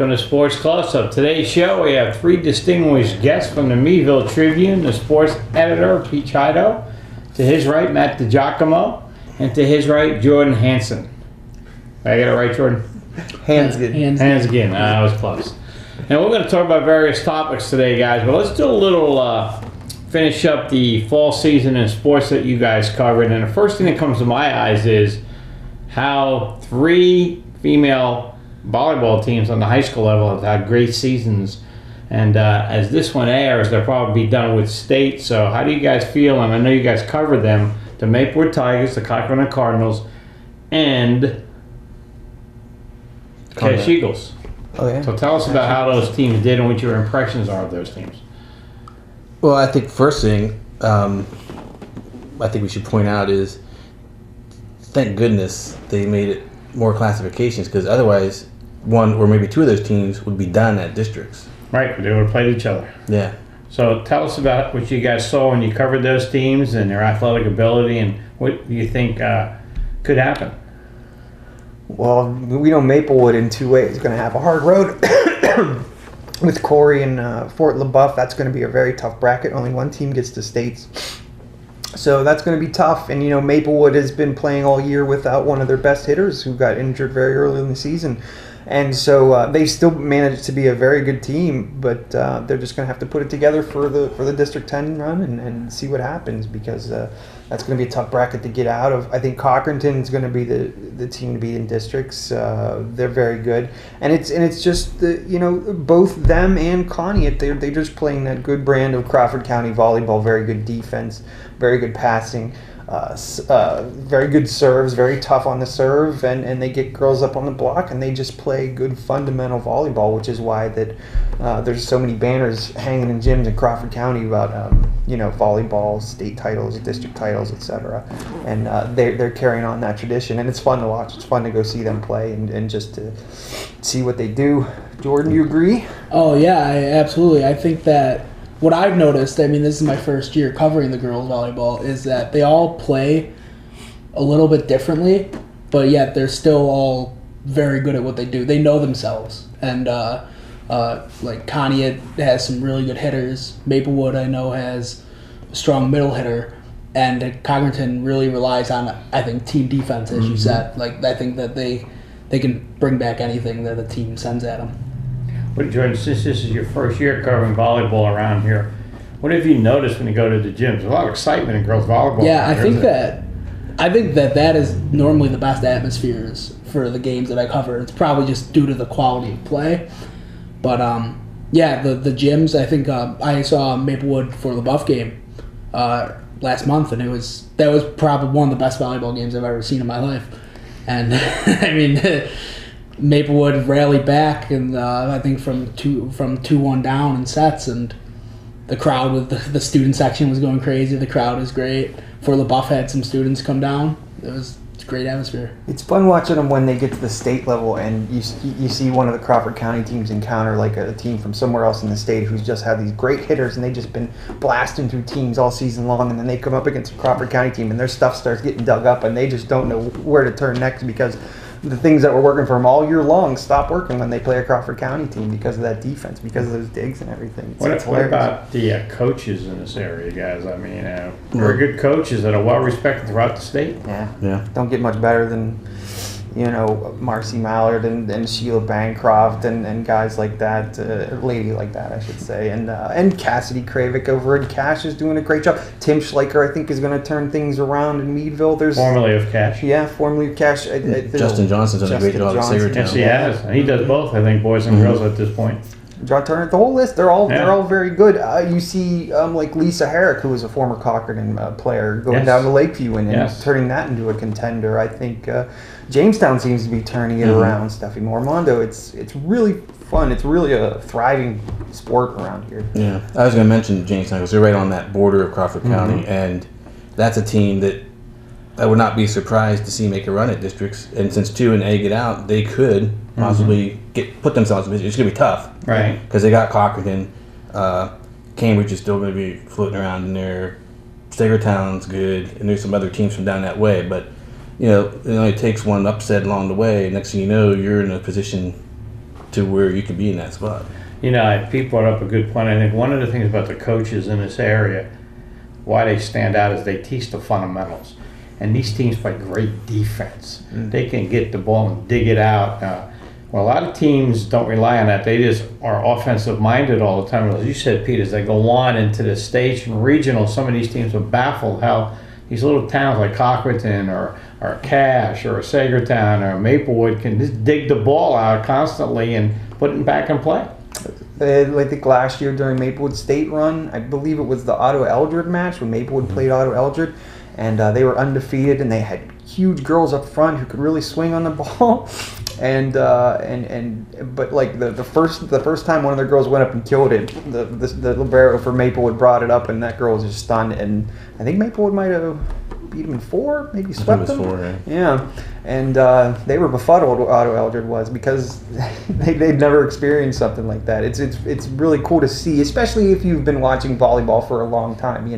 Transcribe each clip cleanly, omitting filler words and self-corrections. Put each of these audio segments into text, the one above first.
welcome to Sports Close-Up. Today's show, we have three distinguished guests from the Meadville Tribune, the sports editor, Pete Chiodo, to his right, Matt Digiacomo, and to his right, Jordan Hansgen. I got it right, Jordan? Hansgen. Hansgen. I was close. And we're going to talk about various topics today, guys, but let's do a little, finish up the fall season in sports that you guys covered. And the first thing that comes to my eyes is how three female volleyball teams on the high school level have had great seasons. And as this one airs, they'll probably be done with state. So how do you guys feel? And I know you guys covered them, the Maplewood Tigers, the Cochrane Cardinals, and Cash Eagles. Oh, yeah. So tell us about how those teams did and what your impressions are of those teams. Well, I think first thing I think we should point out is thank goodness they made it more classifications, because otherwise one or maybe two of those teams would be done at districts. Right, they would have played each other. Yeah. So tell us about what you guys saw when you covered those teams and their athletic ability and what you think could happen. Well, we know Maplewood in two ways is going to have a hard road with Corey and Fort LaBeouf. That's going to be a very tough bracket. Only one team gets to states. So that's going to be tough. And, Maplewood has been playing all year without one of their best hitters who got injured very early in the season. And so they still managed to be a very good team, but they're just going to have to put it together for the District 10 run and see what happens, because that's going to be a tough bracket to get out of. I think Cochranton is going to be the team to beat in districts. They're very good, and it's just both them and Conneaut, they're just playing that good brand of Crawford County volleyball. Very good defense, very good passing. Very good serves, very tough on the serve, and they get girls up on the block, and they just play good fundamental volleyball, which is why that there's so many banners hanging in gyms in Crawford County about volleyball, state titles, district titles, etc. And they're carrying on that tradition, and it's fun to watch. It's fun to go see them play and just to see what they do. Jordan, you agree? Oh yeah, absolutely. I think that what I've noticed, this is my first year covering the girls volleyball, is that they all play a little bit differently, but yet they're still all very good at what they do. They know themselves. And like Conneaut has some really good hitters. Maplewood, I know, has a strong middle hitter. And Cochrane really relies on, I think, team defense, as you said. Like, I think that they can bring back anything that a team sends at them. But Jordan, since this is your first year covering volleyball around here, what have you noticed when you go to the gyms? There's a lot of excitement in girls volleyball. Yeah, I think that is normally the best atmospheres for the games that I cover. It's probably just due to the quality of play. But the gyms, I think I saw Maplewood for the Buff game last month, and that was probably one of the best volleyball games I've ever seen in my life. And Maplewood rallied back, and I think from 2-1 down in sets, and the crowd with the student section was going crazy. The crowd is great. For LaBeouf had some students come down. It's a great atmosphere. It's fun watching them when they get to the state level, and you see one of the Crawford County teams encounter like a team from somewhere else in the state who's just had these great hitters, and they've just been blasting through teams all season long, and then they come up against a Crawford County team, and their stuff starts getting dug up, and they just don't know where to turn next, because the things that were working for them all year long stop working when they play a Crawford County team because of that defense, because of those digs and everything. What about the coaches in this area, guys? Very good coaches that are well respected throughout the state. Yeah. Don't get much better than Marcy Mallard and Sheila Bancroft and guys like that, lady like that, I should say, and Cassidy Kravick over in Cash is doing a great job. Tim Schleicher, I think, is going to turn things around in Meadville. Formerly of Cash. Yeah, formerly of Cash. Justin Johnson's done a great job at Sagertown. Yes, he has. And he does both, I think, boys and girls at this point. John Turner, the whole list, they're all very good. You see like Lisa Herrick, who was a former Cochrane player, going down to Lakeview and turning that into a contender. I think Jamestown seems to be turning it around. Steffi Mormondo, it's really fun. It's really a thriving sport around here. Yeah, I was going to mention Jamestown because they're right on that border of Crawford County, and that's a team that I would not be surprised to see make a run at districts. And since 2 and A get out, they could possibly put themselves in. It's going to be tough, right? Because they got Cochrane. Cambridge is still going to be floating around in there. Sagertown's good, and there's some other teams from down that way. But it only takes one upset along the way. Next thing you know, you're in a position to where you can be in that spot. Pete brought up a good point. I think one of the things about the coaches in this area, why they stand out, is they teach the fundamentals. And these teams play great defense. They can get the ball and dig it out. Well, a lot of teams don't rely on that. They just are offensive-minded all the time. As you said, Pete, as they go on into the state and regional, some of these teams are baffled how these little towns like Cochraton or Cache or Sagertown or Maplewood can just dig the ball out constantly and put it back in play. I think last year during Maplewood State run, I believe it was the Otto Eldred match when Maplewood played Otto Eldred, and they were undefeated, and they had huge girls up front who could really swing on the ball, but like the first time one of their girls went up and killed it, the libero for Maplewood brought it up, and that girl was just stunned, and I think Maplewood might have beat them in 4, maybe swept them. 4, yeah. And they were befuddled, Otto Eldred was, because they'd never experienced something like that. It's really cool to see, especially if you've been watching volleyball for a long time,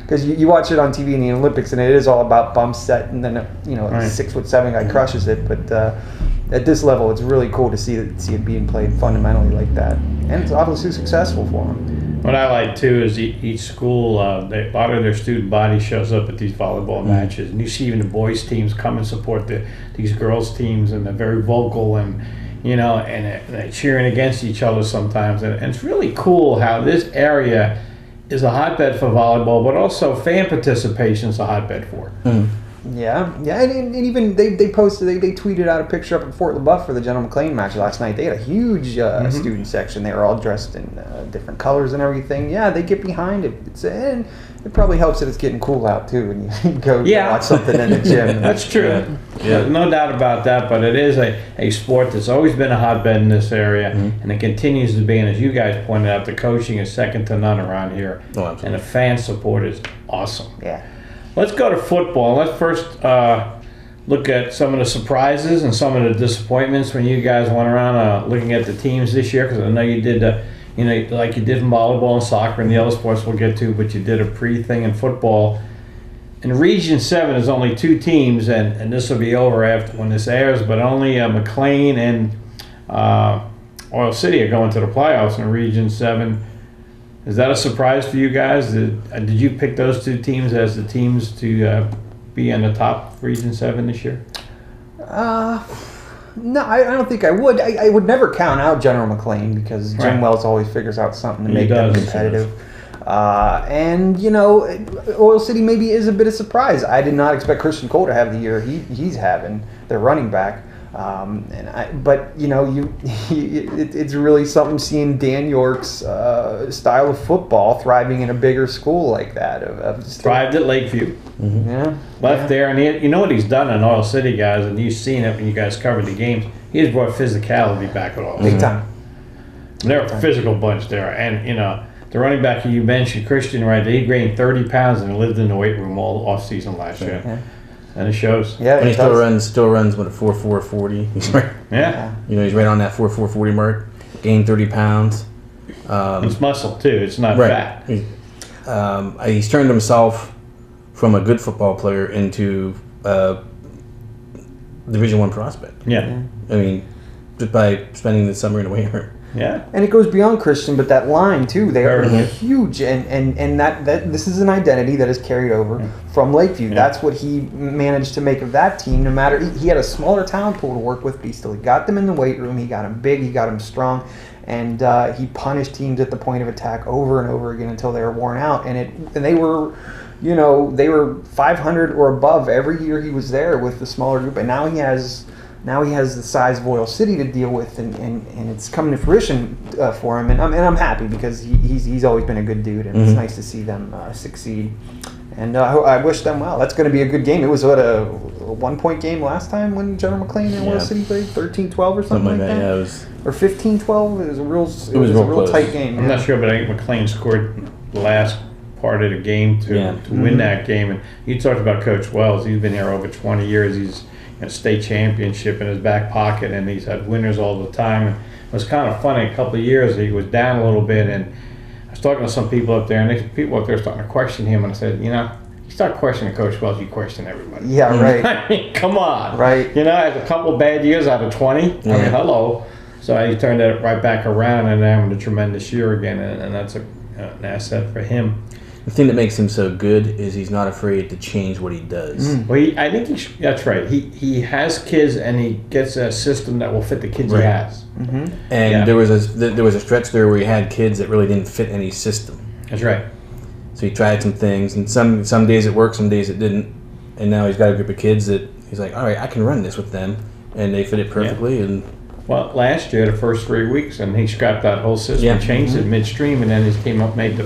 because you watch it on TV in the Olympics, and it is all about bump set, and then a 6'7" guy crushes it. But at this level, it's really cool to see it being played fundamentally like that, and it's obviously successful for them. What I like too is each school, a lot of their student body shows up at these volleyball matches, and you see even the boys teams come and support these girls teams, and they're very vocal, and they're cheering against each other sometimes, and it's really cool how this area is a hotbed for volleyball, but also fan participation is a hotbed for it. Yeah, and even they posted, they tweeted out a picture up in Fort LaBeouf for the General McLean match last night. They had a huge student section. They were all dressed in different colors and everything. Yeah, they get behind it. And it probably helps that it's getting cool out too when you go watch something in the gym. That's true. Yeah. No doubt about that, but it is a sport that's always been a hotbed in this area, and it continues to be. And as you guys pointed out, the coaching is second to none around here, and the fan support is awesome. Yeah. Let's go to football. Let's first look at some of the surprises and some of the disappointments when you guys went around looking at the teams this year, because I know you did, like you did in volleyball and soccer and the other sports we'll get to, but you did a pre-thing in football. In Region 7, there's only 2 teams, and this will be over after when this airs, but only McLean and Oil City are going to the playoffs in Region 7. Is that a surprise for you guys? Did you pick those 2 teams as the teams to be in the top Region 7 this year? No, I don't think I would. I would never count out General McLean, because Jim Wells always figures out something to make them competitive. And Oil City maybe is a bit of surprise. I did not expect Christian Cole to have the year he's having, their running back. It's really something seeing Dan York's style of football thriving in a bigger school like that. Thrived at Lakeview. Yeah. Left there, and you know what he's done in Oil City, guys, and you've seen it when you guys covered the games. He has brought physicality back at Oil City. Big time. They're a physical bunch there, and the running back you mentioned, Christian, right? He gained 30 pounds and lived in the weight room all off season last year. Yeah. And it shows. Yeah, and he still runs with a 4.440. He's right. Yeah. He's right on that 4.440 mark. Gained 30 pounds. It's muscle too. It's not fat. He's turned himself from a good football player into a Division I prospect. Yeah. I mean, just by spending the summer in the weight room. Yeah. And it goes beyond Christian, but that line too, they are huge, and that this is an identity that is carried over from Lakeview. Yeah. That's what he managed to make of that team. No matter, he had a smaller talent pool to work with, but he still got them in the weight room. He got them big, he got them strong, and he punished teams at the point of attack over and over again until they were worn out. And they were, they were 500 or above every year he was there with the smaller group, and now he has the size of Oil City to deal with, and it's coming to fruition for him. And I'm happy, because he's always been a good dude, and it's nice to see them succeed. And I wish them well. That's going to be a good game. It was a 1-point game last time when General McLean and Oil City played, 13-12 or something like that. Yeah, it was, or 15-12. It was a real tight game. I'm not sure, but I think McLean scored the last part of the game to win that game. And you talked about Coach Wells. He's been here over 20 years. He's a state championship in his back pocket, and he's had winners all the time. And it was kind of funny, a couple of years he was down a little bit, and I was talking to some people up there, and people up there starting to question him, and I said, you start questioning Coach Wells, you question everybody. Yeah, right. I mean, come on. Right. I had a couple of bad years out of 20. I mean, hello. So he turned it right back around and having a tremendous year again, and that's an asset for him. The thing that makes him so good is he's not afraid to change what he does. Well, I think that's right. He has kids, and he gets a system that will fit the kids Right. he has. And there was a stretch there where he had kids that really didn't fit any system. That's right. So he tried some things, and some days it worked, some days it didn't. And now he's got a group of kids that he's like, all right, I can run this with them, and they fit it perfectly. And Well, last year, the first 3 weeks, and he scrapped that whole system, Yeah. changed it midstream, and then he came up, made the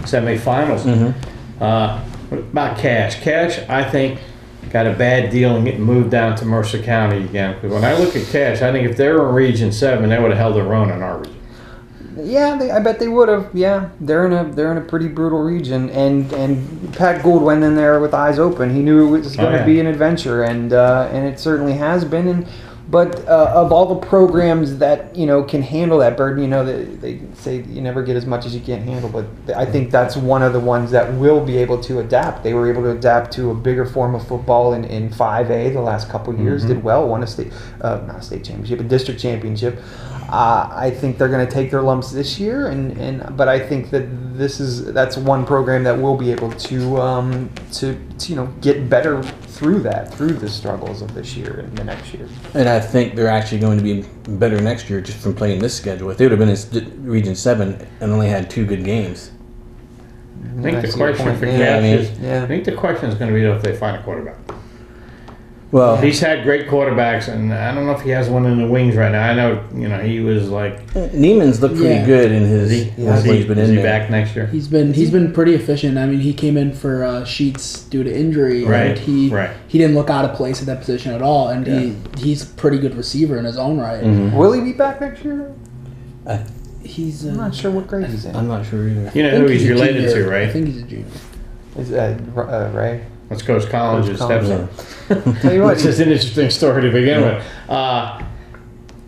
semifinals. What about Cash? Cash, I think, got a bad deal and getting moved down to Mercer County again. Because when I look at Cash, I think if they were in Region 7, they would have held their own in our region. Yeah, I bet they would have. Yeah, they're in a pretty brutal region, and Pat Gould went in there with eyes open. He knew it was going to be an adventure, and it certainly has been. But of all the programs that can handle that burden, they say you never get as much as you can't handle. But I think that's one of the ones that will be able to adapt. They were able to adapt to a bigger form of football in 5A the last couple of years. Did well, won not a state championship, a district championship. I think they're going to take their lumps this year, but I think that that's one program that will be able to get better through the struggles of this year and the next year. And I think they're actually going to be better next year just from playing this schedule. If they would have been in Region 7 and only had 2 good games. I think the question for Cash is, I think the question is going to be if they find a quarterback. Well, He's had great quarterbacks, and I don't know if he has one in the wings right now. I know, he was like, Neiman's looked pretty good in his when he's been is in he there. back next year? He's been pretty efficient. I mean, he came in for Sheets due to injury, Right, and he didn't look out of place at that position at all. And he's a pretty good receiver in his own right. Will he be back next year? He's I'm not sure what grade he's in. I'm not sure either. You know who he's a related junior. to, right? I think he's a junior. Is Ray? That's Coach Collins' stepson. Tell you what, Which is an interesting story to begin with. But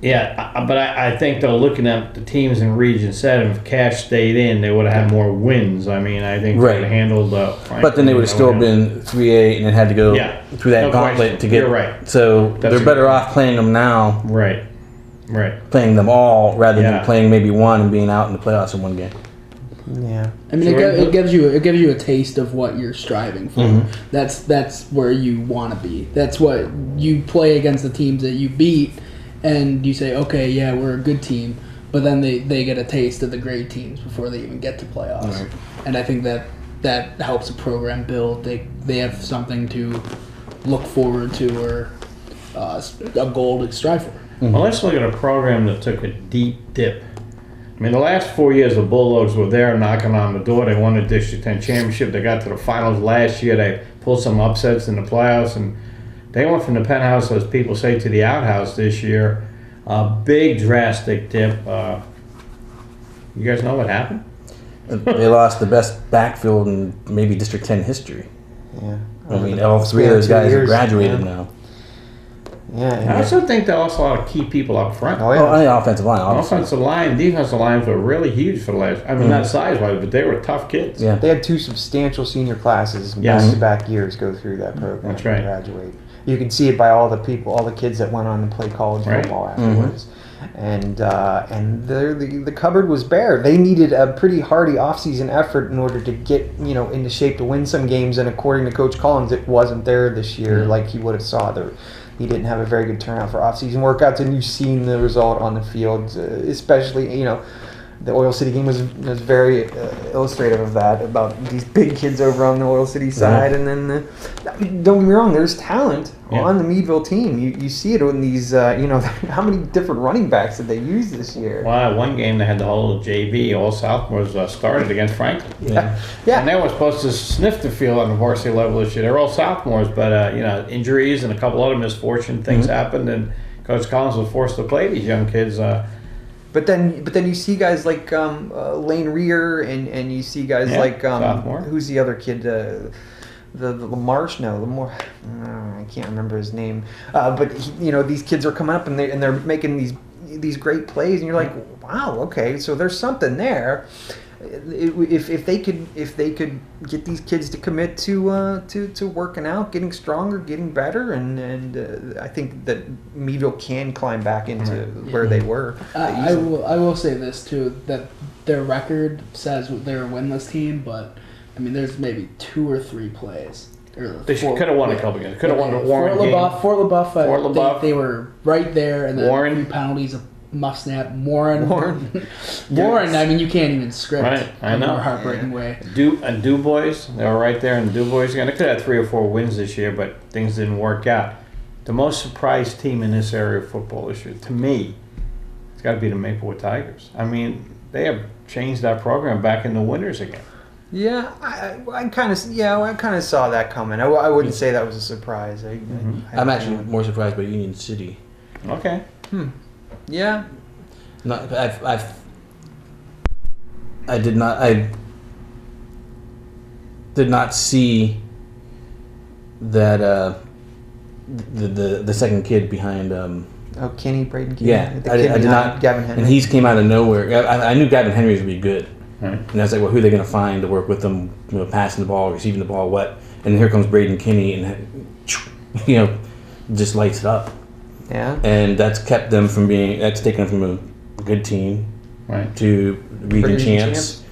I think, though, looking at the teams in Region 7, if Cash stayed in, they would have had more wins. I mean, I think they would have handled But then they would have still been 3A and then had to go through that gauntlet to get. You're right. So they're better off playing them now. Right. Playing them all rather than playing maybe one and being out in the playoffs in one game. Yeah, I mean, it gives you a taste of what you're striving for. That's where you want to be. That's what you play against the teams that you beat, and you say, okay, yeah, we're a good team. But then they get a taste of the great teams before they even get to playoffs. Right. And I think that helps a program build. They have something to look forward to or a goal to strive for. Well, let's look at a program that took a deep dip. I mean, the last 4 years, the Bulldogs were there knocking on the door. They won the District 10 championship. They got to the finals last year. They pulled some upsets in the playoffs, and they went from the penthouse, as people say, to the outhouse this year. A big, drastic dip. You guys know what happened? They lost the best backfield in maybe District 10 history. yeah. I mean, all 3 of those guys have graduated now. Yeah, I also think they lost a lot of key people up front. Oh, Oh, yeah. and the offensive line, obviously. Offensive line, defensive lines were really huge for the last. I mean, not size-wise, but they were tough kids. Yeah. They had 2 substantial senior classes Yes. back-to-back years go through that program. That's right. And graduate. You can see it by all the kids that went on to play college football afterwards. And the cupboard was bare. They needed a pretty hardy offseason effort in order to get into shape to win some games. And according to Coach Collins, it wasn't there this year like he would have saw. He didn't have a very good turnout for offseason workouts, and you've seen the result on the field, especially the Oil City game was very illustrative of that, about these big kids over on the Oil City side. And then, don't get me wrong, there's talent on the Meadville team. You see it in these, how many different running backs did they use this year? Well, one game they had the whole JV, all sophomores started against Franklin. Yeah. And they were supposed to sniff the field on the varsity level this year. They're all sophomores, but injuries and a couple other misfortune things happened, and Coach Collins was forced to play these young kids. But then you see guys like Lane Rear, and you see guys like sophomore. Who's the other kid? The Lamarche? No, Lamar. I can't remember his name. But these kids are coming up and they're making these these great plays, and you're like, wow, okay, so there's something there. If they could get these kids to commit to working out, getting stronger, getting better, and I think that Meadville can climb back into where they were. I will say this too, that their record says they're a winless team, but I mean there's maybe 2 or 3 plays. They could have won a couple games. Could have won the Warren game. Fort LaBeouf, they were right there, and then Warren. 3 penalties of must snap. Warren. I mean, you can't even script. Right, I know. In a heartbreaking way. Du Bois, they were right there, and Du Bois they could have had 3 or 4 wins this year, but things didn't work out. The most surprised team in this area of football this year, to me, it's got to be the Maplewood Tigers. I mean, they have changed that program back in the winners again. Yeah, I kind of saw that coming. I wouldn't say that was a surprise. I'm actually more surprised by Union City. Okay. Yeah. No, I did not see that the second kid behind. Kenny, Braden Kenny. Yeah, The I kid did not. Gavin Henry. And he's came out of nowhere. I knew Gavin Henry would be good. Right. And I was like, well, who are they going to find to work with them, passing the ball, receiving the ball, what? And here comes Braden Kinney, and just lights it up. Yeah. And that's taken them from a good team Right. to region champs,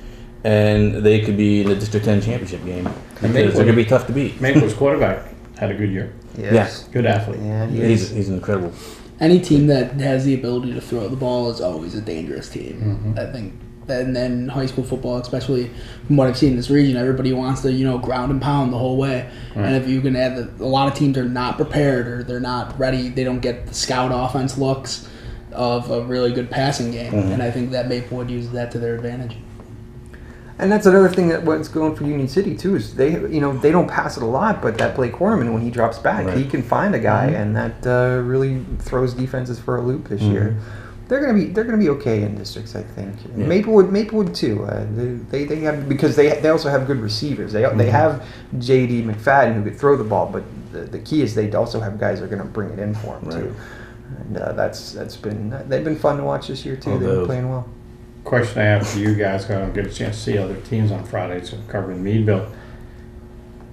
and they could be in the District 10 championship game because they're going to be tough to beat. Maplewood's quarterback had a good year. Yes. Good athlete. Yeah, He's incredible. Any team that has the ability to throw the ball is always a dangerous team. I think. And then high school football, especially from what I've seen in this region, everybody wants to, ground and pound the whole way. Right. And if you can add a lot of teams are not prepared or they're not ready, they don't get the scout offense looks of a really good passing game. And I think that Maplewood uses that to their advantage. And that's another thing that what's going for Union City too is they don't pass it a lot, but that Blake Horniman, when he drops back, he can find a guy, and that really throws defenses for a loop this year. They're gonna be okay in districts, I think. Yeah. Maplewood too. They have, because they also have good receivers. They have J.D. McFadden who could throw the ball, but the key is they also have guys that are gonna bring it in for them too. And they've been fun to watch this year too. They've been playing well. Question I have for you guys, I don't get a chance to see other teams on Friday, so covering Meadville.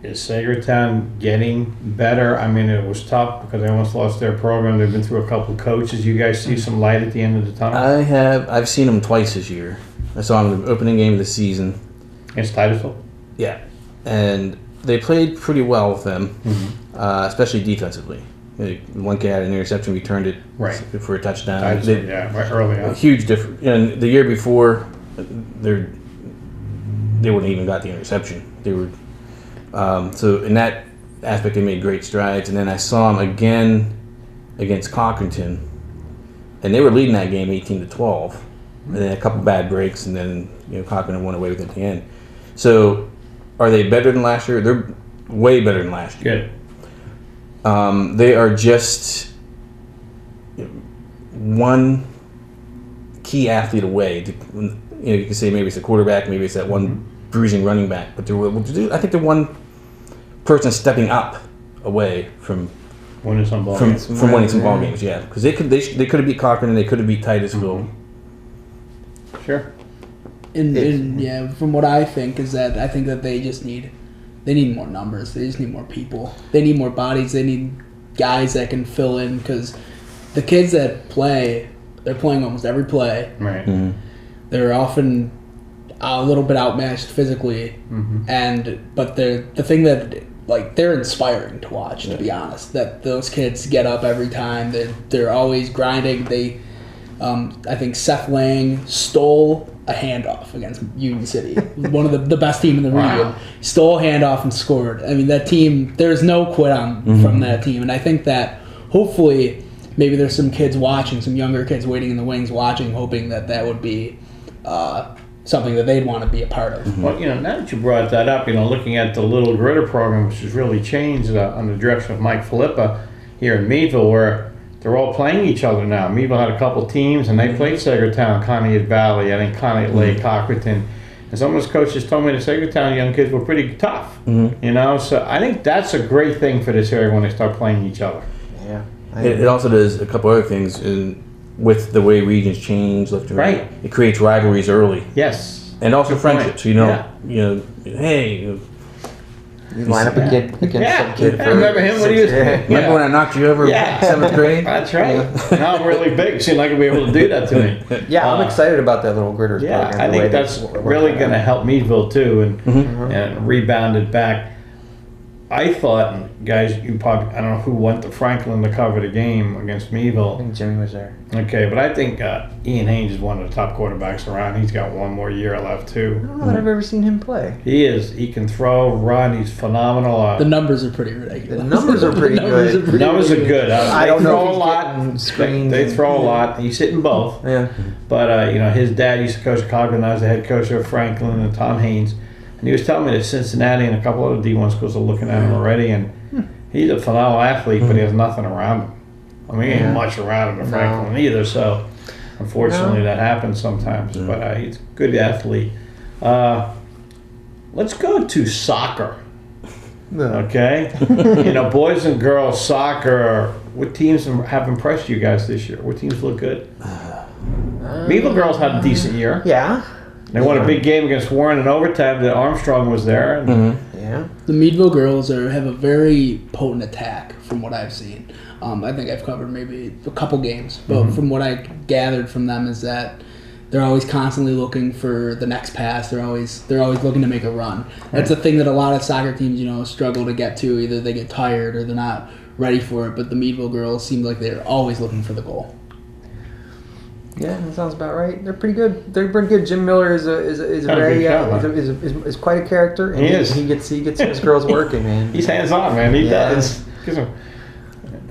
Is Sagertown getting better? I mean, it was tough because they almost lost their program. They've been through a couple coaches. You guys see some light at the end of the tunnel? I've seen them twice this year. I saw them in the opening game of the season. Against Titusville? Yeah. And they played pretty well with them, especially defensively. One kid had an interception, returned it for a touchdown. Right early on. A huge difference. And the year before, they wouldn't even got the interception. They were so in that aspect, they made great strides. And then I saw them again against Cochranton, and they were leading that game 18-12. And then a couple bad breaks, and then Cochranton went away with it at the end. So, are they better than last year? They're way better than last year. Good. They are just one key athlete away. You can say maybe it's a quarterback, maybe it's that one bruising running back, but I think they're one person stepping up away from winning some ball games. From winning some ball games, yeah. Because they could have beat Cochran, they could have beat Titusville. Sure. And from what I think is that I think that they need more numbers. They just need more people. They need more bodies. They need guys that can fill in, because the kids that play, they're playing almost every play. Right. They're often a little bit outmatched physically, but the thing that they're inspiring to watch, to be honest. That those kids get up every time. They're always grinding. I think Seth Lang stole a handoff against Union City, one of the best team in the region. Stole a handoff and scored. I mean, that team, there's no quit on from that team, and I think that hopefully maybe there's some kids watching, some younger kids waiting in the wings watching, hoping that would be something that they'd want to be a part of. Well, now that you brought that up, looking at the Little Gritter program, which has really changed under the direction of Mike Filippa here in Meadville, where they're all playing each other now. Meadville had a couple teams, and they played Sagertown, Conneaut Valley, I think Conneaut Lake, Cochranton. And some of those coaches told me the Sagertown young kids were pretty tough. So I think that's a great thing for this area when they start playing each other. Yeah. It also does a couple other things. And with the way regions change, left and Right. it creates rivalries early, Yes. and also Good point. friendships. Hey, You line up against some kid. I remember him when he was. remember when I knocked you over Yeah. 7th grade? That's right. Now I'm really big. Seems like I'll be able to do that to me. Yeah, I'm excited about that little Gritters Yeah, program. I the way think they that's work really that going to out. help Meadville too, and rebound it back. I thought, and guys, you probably, I don't know who went to Franklin to cover the game against I Meadville. think Jimmy was there. Okay, but I think Ian Haynes is one of the top quarterbacks around. He's got one more year left I too. don't know that I've ever seen him play. He is. He can throw, run. He's phenomenal. The numbers are pretty ridiculous. The numbers are pretty good. The numbers are good. I don't they know throw if a he's lot. getting screens They and- throw a lot. He's hitting both. Yeah. But his dad used to coach Cogden. Now he's the head coach of Franklin and Tom Haynes. And he was telling me that Cincinnati and a couple other D1 schools are looking at him already. And he's a phenomenal athlete, but he has nothing around him. I mean, he ain't much around him in Franklin either. So, unfortunately, that happens sometimes. But he's a good athlete. Let's go to soccer. Okay? Boys and girls soccer. What teams have impressed you guys this year? What teams look good? Meadville girls had a decent year. Yeah. They won a big game against Warren in overtime. That Armstrong was there. And Yeah. The Meadville girls have a very potent attack from what I've seen. I think I've covered maybe a couple games, but from what I gathered from them is that they're always constantly looking for the next pass. They're always looking to make a run. That's a thing that a lot of soccer teams struggle to get to. Either they get tired or they're not ready for it. But the Meadville girls seem like they're always looking for the goal. Yeah, that sounds about right. They're pretty good. They're pretty good. Jim Miller is Got a very good show, huh? is quite a character. And He is. He gets his girls working, man. he's hands on, man. He Yeah. does.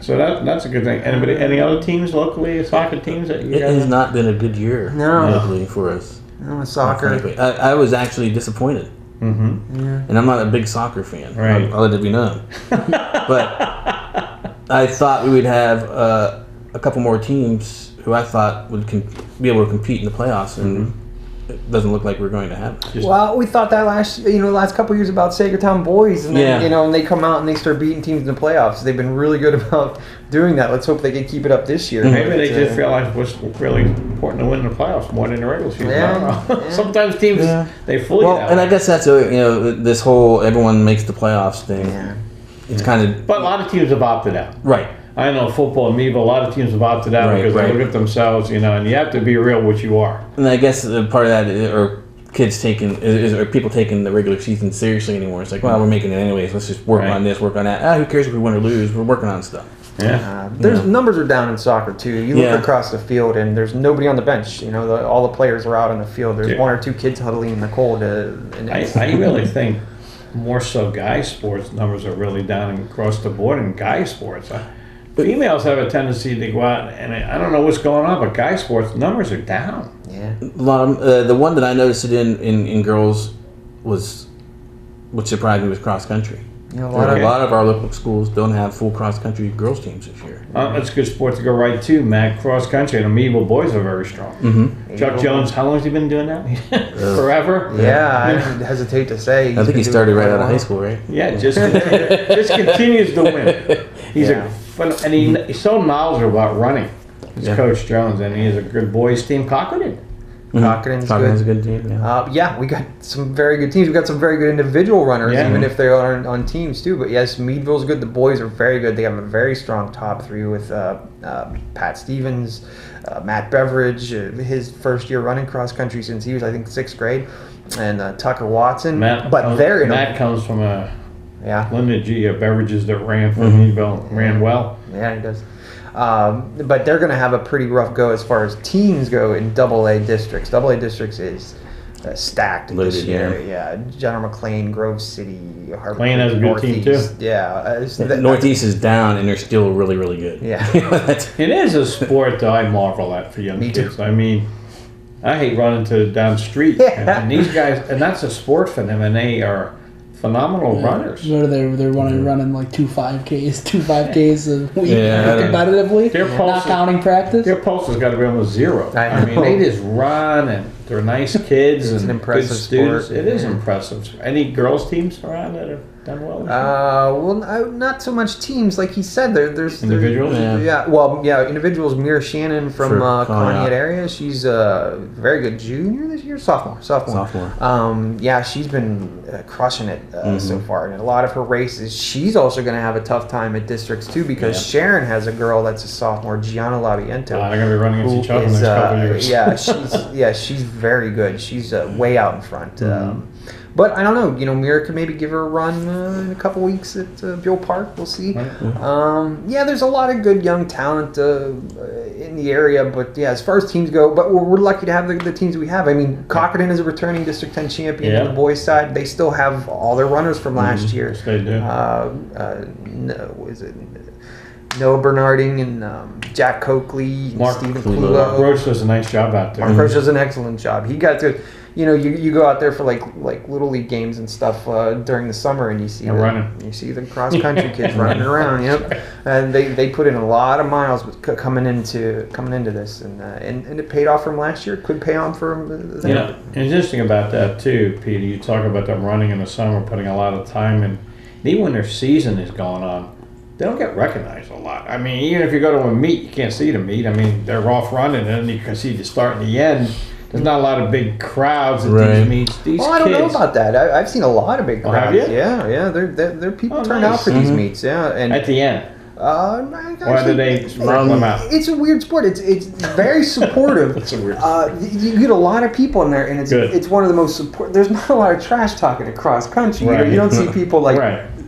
So that's a good thing. Any other teams locally, soccer teams that you It guys? has not been a good year locally for us. Soccer. Frankly. I was actually disappointed, and I'm not a big soccer fan. Right. I'll let it be known. But I thought we would have a couple more teams who I thought would be able to compete in the playoffs, and it doesn't look like we're going to have it. Well, we thought that last couple years about Sagertown boys, and then Yeah. and they come out and they start beating teams in the playoffs. They've been really good about doing that. Let's hope they can keep it up this year. Maybe they But, just realized what's really important to win the playoffs more than the regular season. I don't know. Yeah. Sometimes teams they fool you. Well, that and way. I guess that's this whole everyone makes the playoffs thing. Yeah. It's kind of But a lot of teams have opted out. right. I know football and me, but a lot of teams have opted out Right, because right. they look at themselves, and you have to be real what you are. And I guess part of that are kids or people taking the regular season seriously anymore. It's like, well, we're making it anyways. Let's just work Right. on this, work on that. Who cares if we win or lose? We're working on stuff. Yeah. There's numbers are down in soccer too. You look across the field and there's nobody on the bench. All the players are out on the field. There's one or two kids huddling in the cold. I really think more so guy sports numbers are really down across the board in guy sports. Females have a tendency to go out, and I don't know what's going on, but guy sports numbers are down. Yeah. A lot of, the one that I noticed it in girls was, which surprised me, was cross country. A A lot Okay. of our local schools don't have full cross country girls teams this year. That's a good sport to go right to, Matt. Cross country, and the Meadville boys are very strong. Chuck Jones, how long has he been doing that? Forever? I hesitate to say. I think he started right out of high school, right? Yeah, just continues to win. He's and he's so knowledgeable about running. He's Coach Jones, and he has a good boys team. Cochran. Cochrana's Cochrana's good. a good team. Yeah. We got some very good teams. We got some very good individual runners, Yeah. even if they are on teams too. But yes, Meadville's good. The boys are very good. They have a very strong top three with Pat Stevens, Matt Beveridge, his first year running cross country since he was, I think, 6th grade, and Tucker Watson. Matt comes from a lineage of beverages that ran for Meadville, ran well. Yeah, he does. But they're going to have a pretty rough go as far as teams go in AA districts. AA districts is stacked this Loaded, year. Yeah, General McLean, Grove City, Harvard. McLean has a good team, Northeast. too. Yeah. Northeast is down, and they're still really, really good. Yeah. It is a sport that I marvel at for young Me too. kids. I mean, I hate running down the street. Yeah. And these guys, and that's a sport for them, and they are phenomenal runners. What are they're running like 2 5Ks a week Yeah, competitively, Their pulse not is- counting practice. Their pulse has got to be almost zero. I I mean, know. they just run, and they're nice kids It's and an impressive good students. sport. It is Yeah. impressive. Any girls teams around that are done well? Not so much teams, like he said. There's Individuals? individuals. Mira Shannon from Conneaut area. She's a very good junior this year, sophomore. She's been crushing it so far, and a lot of her races. She's also going to have a tough time at districts too, because Sharon has a girl that's a sophomore, Gianna Laviento. They're going to be running against each other in the next couple of years. She's very good. She's way out in front. But I don't know. Mira could maybe give her a run in a couple weeks at Beale Park. We'll see. There's a lot of good young talent in the area. But as far as teams go, but we're lucky to have the teams we have. I mean, Cockerton is a returning District 10 champion on the boys' side. They still have all their runners from last year. Yes, they do. Noah Bernarding and Jack Coakley and Stephen Clulo. Mark Roach does a nice job out there. Mark Roach does an excellent job. He got to, you go out there for like little league games and stuff during the summer, and you see the cross country kids running around. And they put in a lot of miles coming into this, and it paid off from last year. Could pay off for and it's interesting about that too, Peter. You talk about them running in the summer, putting a lot of time in. Even when their season is going on, they don't get recognized a lot. I mean, even if you go to a meet, you can't see the meet. I mean, they're off running, and you can see the start and the end. There's not a lot of big crowds at these meets. These kids. I don't know about that. I've seen a lot of big crowds. Have you? Yeah. There people turn out for these meets. Yeah, and at the end. Why do they run them out? It's a weird sport. It's very supportive. It's a weird you get a lot of people in there, and it's one of the most support. There's not a lot of trash talking across country. Right. You don't see people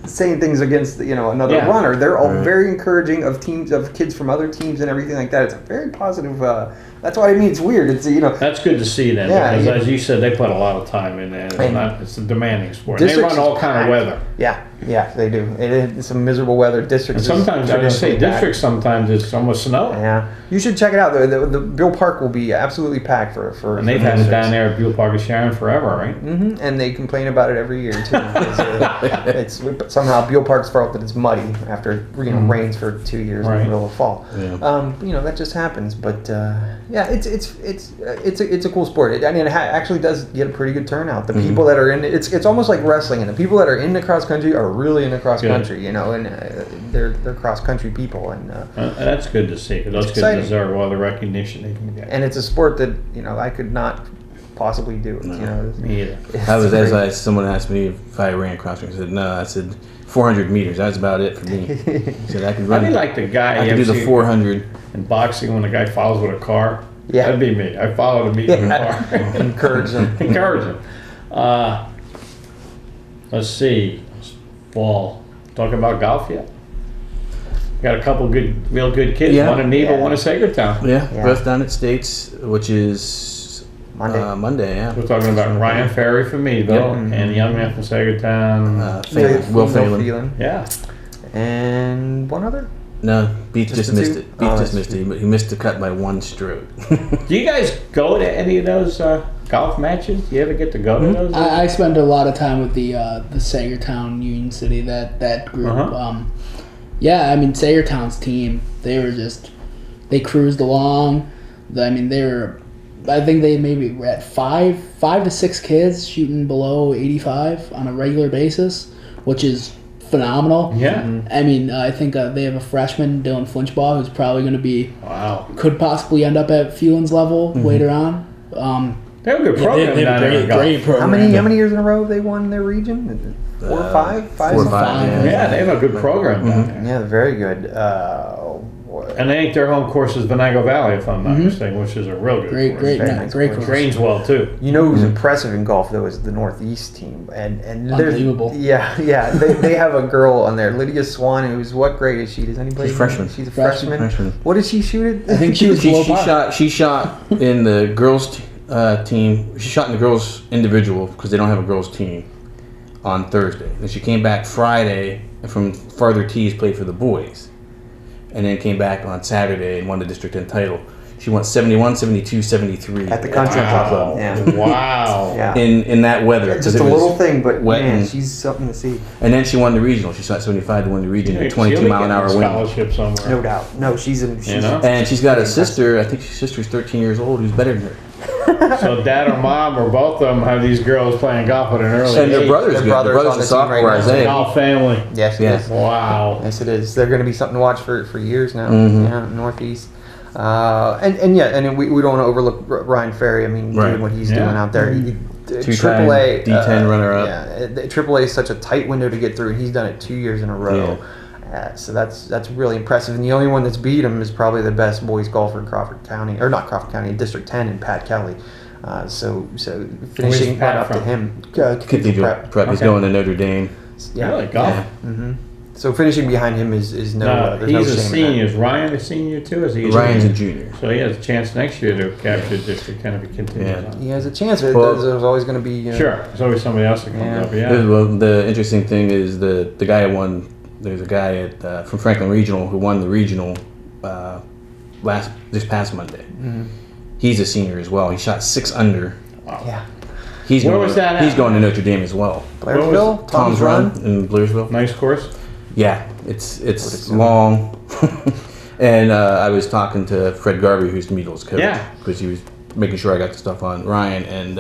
saying things against another runner. They're all very encouraging of kids from other teams and everything like that. It's a very positive. That's what I mean. It's weird. It's That's good to see then, because as you said, they put a lot of time in there. It's a demanding sport. They run all kind of weather. Yeah, they do. It's some miserable weather. Districts. And sometimes I just say districts. Sometimes it's almost snow. Yeah, you should check it out. The Beale Park will be absolutely packed for. And they've had it down there at Beale Park of Sharon forever, right? Mm-hmm. And they complain about it every year too. It's somehow Beale Park's fault that it's muddy after rains for 2 years in the middle of fall. Yeah. That just happens. But it's a cool sport. It actually does get a pretty good turnout. The people that are in it's almost like wrestling, and the people that are in the cross country are really into cross country, and they're cross country people, and that's good to see. Those kids deserve all the recognition they can get. And it's a sport that I could not possibly do. Me either. Someone asked me if I ran cross country. I said no. I said 400 meters. That's about it for me. He said I could run. I'd be like the guy. I could do the 400 in boxing when the guy follows with a car. Yeah, that'd be me. I follow the meet with a car. Encourage them. Let's see. Fall. Talking about golf yet? Got a couple real good kids. One in Neva, one in Sagertown. Yeah, both down at States, which is Monday. Yeah. We're talking about Ryan Ferry from Meadville and the young man from Sagertown. Will Phelan. Yeah. And one other? No, Beat just missed it. Beat just missed it. He missed the cut by one stroke. Do you guys go to any of those golf matches? Do you ever get to go to those? I spend a lot of time with the Sagertown Union City, that group. Sagertown's team, they cruised along. I think they maybe were at 5 to 6 kids shooting below 85 on a regular basis, which is phenomenal. Yeah. I think they have a freshman, Dylan Flinchbaugh, who's probably going to be could possibly end up at Phelan's level later on. They have a good program. They have a great program. How many years in a row have they won their region? 4 or 5? 4 or 5. Yeah, they have a good program down there. Yeah, very good. And I think their home course is Venango Valley, if I'm not mistaken, which is a real good course. Great course. Drains well too. Who's impressive in golf though is the Northeast team, and unbelievable. They have a girl on there, Lydia Swan, who's what grade is she? Does anybody? She's a freshman. She's a freshman. What did she shoot at? I think she was She shot in the girls team. She shot in the girls individual because they don't have a girls team on Thursday. Then she came back Friday and from farther tees played for the boys. And then came back on Saturday and won the District 10 title. She won 71, 72, 73. At the country club. Yeah. Wow. Yeah. In that weather. It's just a little thing, but man, she's something to see. And then she won the regional. She shot 75 to win the region at 22-mile-an-hour wind. Scholarship somewhere. No doubt. No, she's and she's got a sister, I think her sister's 13 years old, who's better than her. So dad or mom or both of them have these girls playing golf at an early And their age. brother's good. Their brother's on a the team right sophomore, now. Isaiah. Golf family. Yes, Yeah. yes. Wow. Yes, it is. They're going to be something to watch for years now. Mhm. Yeah, Northeast. And we don't want to overlook Ryan Ferry. I mean, Right. doing what he's Yeah. doing out there. Two-time AAA D10 runner-up. Yeah, AAA is such a tight window to get through, and he's done it 2 years in a row. So that's really impressive. And the only one that's beat him is probably the best boys golfer in Crawford County, or not Crawford County, District 10, and Pat Kelly. So finishing Pat that up to from? him. Cathedral Prep. He's Okay. going to Notre Dame. Yeah. Really, golf. Yeah. hmm So finishing behind him is no. No, There's no he's shame a in that. senior. Is Ryan a senior too? Is he? Ryan's a junior. So he has a chance next year to capture District 10 if he continues Yeah. on. He has a chance. Well- There's always going to be. Sure, there's always somebody else that comes Yeah. up. Yeah. Well, the interesting thing is the guy who won. There's a guy at from Franklin Regional who won the regional this past Monday. Mhm. He's a senior as well. He shot 6 under. Yeah. He's Where going, was that at? He's going to Notre Dame as well. Blairsville, Tom's Run. in Blairsville. Nice course. Yeah, it's long. And I was talking to Fred Garvey, who's the Meadville's coach, Yeah. because he was making sure I got the stuff on Ryan, and